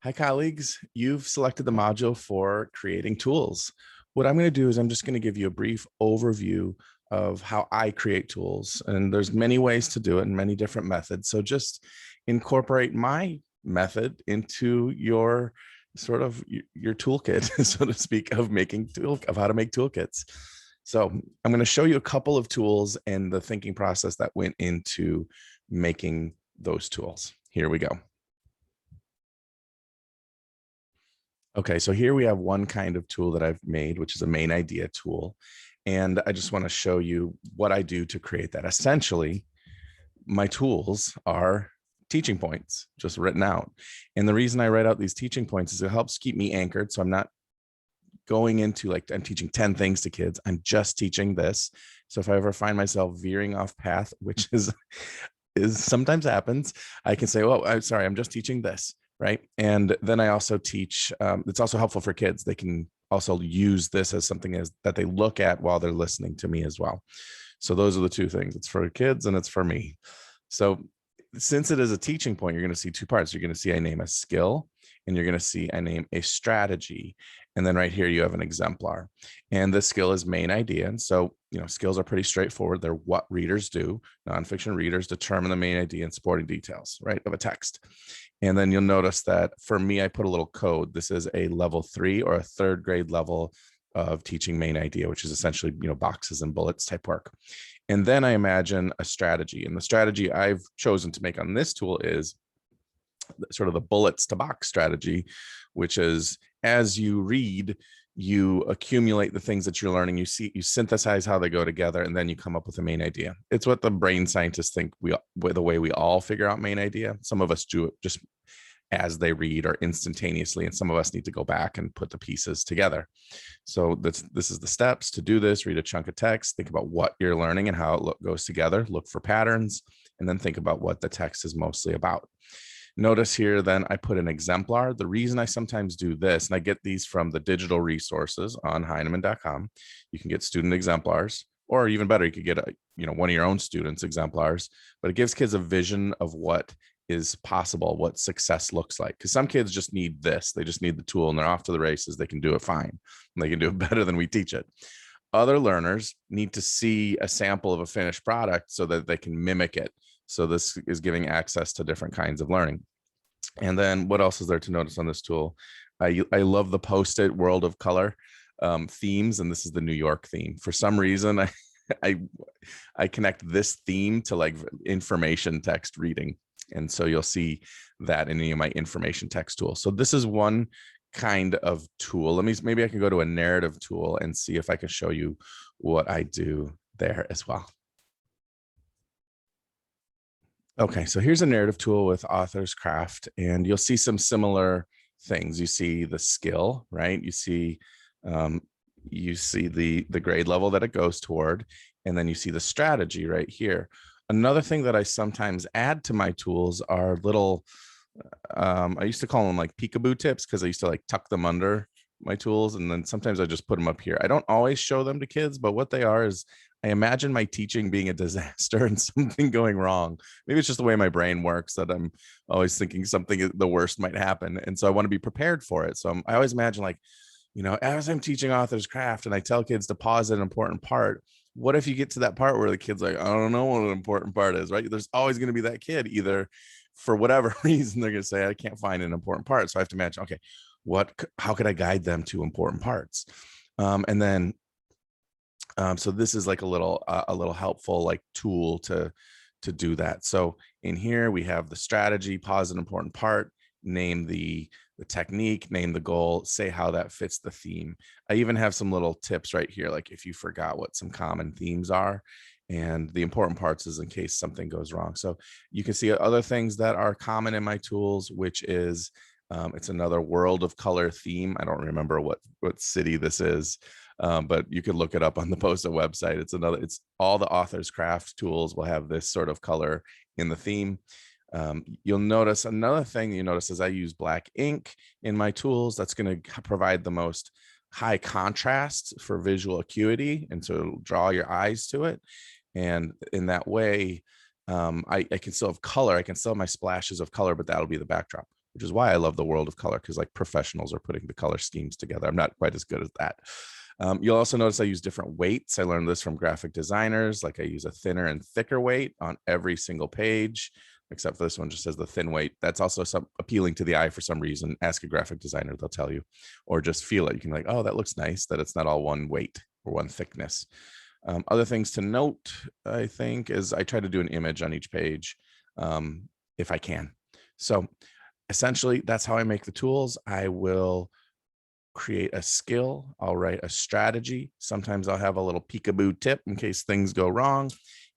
Hi, colleagues. You've selected the module for creating tools. What I'm going to do is I'm just going to give you a brief overview of how I create tools. And there's many ways to do it and many different methods. So just incorporate my method into your sort of your toolkit, so to speak, of how to make toolkits. So I'm going to show you a couple of tools and the thinking process that went into making those tools. Here we go. Okay, so here we have one kind of tool that I've made, which is a main idea tool. And I just want to show you what I do to create that. Essentially, my tools are teaching points just written out. And the reason I write out these teaching points is it helps keep me anchored. So I'm not going into like I'm teaching 10 things to kids. I'm just teaching this. So if I ever find myself veering off path, which is sometimes happens, I can say, oh, I'm sorry, I'm just teaching this, right? And then I also teach, it's also helpful for kids. They can also use this as something that they look at while they're listening to me as well. So those are the two things. It's for kids and it's for me. So since it is a teaching point, you're going to see two parts. You're going to see I name a skill, and you're going to see I name a strategy. And then right here, you have an exemplar. And this skill is main idea. And so, skills are pretty straightforward. They're what readers do. Nonfiction readers determine the main idea and supporting details, right, of a text. And then you'll notice that for me, I put a little code. This is a level 3 or a third grade level of teaching main idea, which is essentially, boxes and bullets type work. And then I imagine a strategy. And the strategy I've chosen to make on this tool is sort of the bullets to box strategy, which is as you read, you accumulate the things that you're learning, you synthesize how they go together, and then you come up with a main idea. It's what the brain scientists think the way we all figure out main idea. Some of us do it just as they read or instantaneously, and some of us need to go back and put the pieces together. So this is the steps to do this. Read a chunk of text, think about what you're learning and how it goes together, look for patterns, and then think about what the text is mostly about. Notice here, then I put an exemplar. The reason I sometimes do this, and I get these from the digital resources on Heinemann.com. You can get student exemplars, or even better, you could get one of your own students' exemplars, but it gives kids a vision of what is possible, what success looks like. Because some kids just need this. They just need the tool and they're off to the races. They can do it fine. And they can do it better than we teach it. Other learners need to see a sample of a finished product so that they can mimic it. So this is giving access to different kinds of learning. And then what else is there to notice on this tool? I love the Post-it World of Color themes, and this is the New York theme. For some reason, I connect this theme to like information text reading. And so you'll see that in any of my information text tools. So this is one kind of tool. Maybe I can go to a narrative tool and see if I can show you what I do there as well. Okay, so here's a narrative tool with Author's Craft, and you'll see some similar things. You see the skill, right? You see the grade level that it goes toward, and then you see the strategy right here. Another thing that I sometimes add to my tools are little, I used to call them like peekaboo tips because I used to like tuck them under my tools, and then sometimes I just put them up here. I don't always show them to kids, but what they are is I imagine my teaching being a disaster and something going wrong. Maybe it's just the way my brain works that I'm always thinking something the worst might happen, and so I want to be prepared for it. So I always imagine like, as I'm teaching Author's Craft and I tell kids to pause at an important part, what if you get to that part where the kid's like, I don't know what an important part is, right? There's always going to be that kid, either for whatever reason, they're going to say, I can't find an important part. So I have to imagine, okay, how could I guide them to important parts? And then, so this is like a little helpful like tool to do that. So in here we have the strategy, pause an important part, name the technique, name the goal, say how that fits the theme. I even have some little tips right here, like if you forgot what some common themes are, and the important parts is in case something goes wrong. So you can see other things that are common in my tools, which is it's another World of Color theme. I don't remember what city this is, but you could look it up on the Post-it website. It's all the Author's Craft tools will have this sort of color in the theme. You'll notice another thing you notice is I use black ink in my tools. That's going to provide the most high contrast for visual acuity, and so it'll draw your eyes to it. And in that way, I can still have color. I can still have my splashes of color, but that'll be the backdrop. which is why I love the world of color, because like professionals are putting the color schemes together. I'm not quite as good as that. You'll also notice I use different weights. I learned this from graphic designers. Like I use a thinner and thicker weight on every single page, except for this one just says the thin weight. That's also some appealing to the eye for some reason. Ask a graphic designer, they'll tell you, or just feel it. You can be like, oh, that looks nice, that it's not all one weight or one thickness. Other things to note, I think, is I try to do an image on each page if I can. So essentially, that's how I make the tools. I will create a skill. I'll write a strategy. Sometimes I'll have a little peekaboo tip in case things go wrong.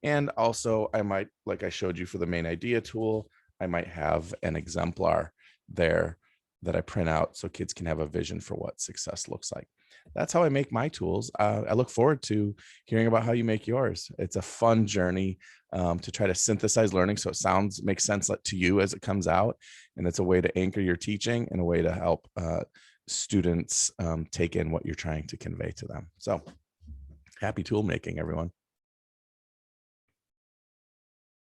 And also I might, like I showed you for the main idea tool, I might have an exemplar there that I print out so kids can have a vision for what success looks like. That's how I make my tools. I look forward to hearing about how you make yours. It's a fun journey to try to synthesize learning so it makes sense to you as it comes out. And it's a way to anchor your teaching and a way to help students take in what you're trying to convey to them. So happy tool making, everyone.